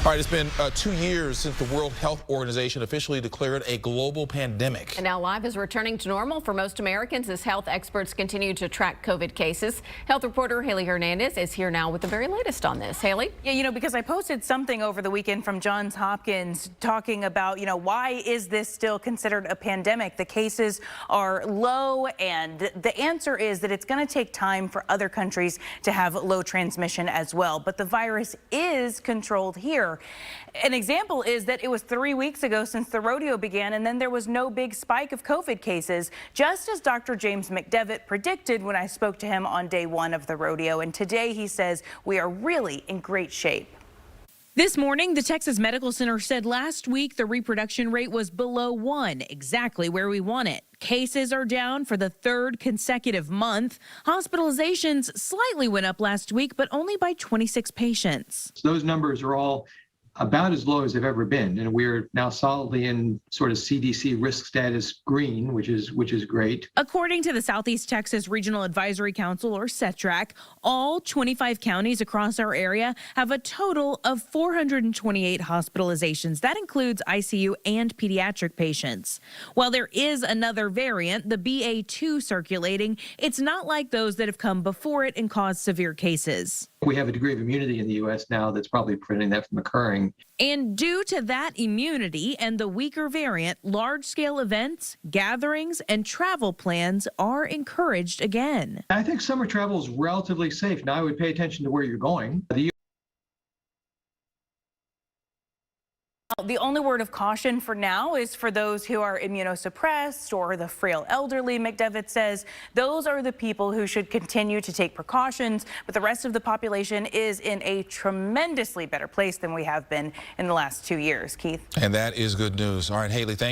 All right, it's been 2 years since the World Health Organization officially declared a global pandemic. And now life is returning to normal for most Americans as health experts continue to track COVID cases. Health reporter Haley Hernandez is here now with the very latest on this. Haley? Yeah, because I posted something over the weekend from Johns Hopkins talking about, why is this still considered a pandemic? The cases are low, and the answer is that it's going to take time for other countries to have low transmission as well. But the virus is controlled here. An example is that it was 3 weeks ago since the rodeo began, and then there was no big spike of COVID cases, just as Dr. James McDevitt predicted when I spoke to him on day one of the rodeo. And today he says we are really in great shape. This morning, the Texas Medical Center said last week the reproduction rate was below 1, exactly where we want it. Cases are down for the third consecutive month. Hospitalizations slightly went up last week, but only by 26 patients. So those numbers are all about as low as they've ever been, and we're now solidly in sort of CDC risk status green, which is great. According to the Southeast Texas Regional Advisory Council, or CETRAC, all 25 counties across our area have a total of 428 hospitalizations. That includes ICU and pediatric patients. While there is another variant, the BA2 circulating, it's not like those that have come before it and caused severe cases. We have a degree of immunity in the U.S. now that's probably preventing that from occurring. And due to that immunity and the weaker variant, large-scale events, gatherings, and travel plans are encouraged again. I think summer travel is relatively safe. Now I would pay attention to where you're going. The only word of caution for now is for those who are immunosuppressed or the frail elderly, McDevitt says. Those are the people who should continue to take precautions, but the rest of the population is in a tremendously better place than we have been in the last 2 years. Keith? And that is good news. All right, Haley, thank you.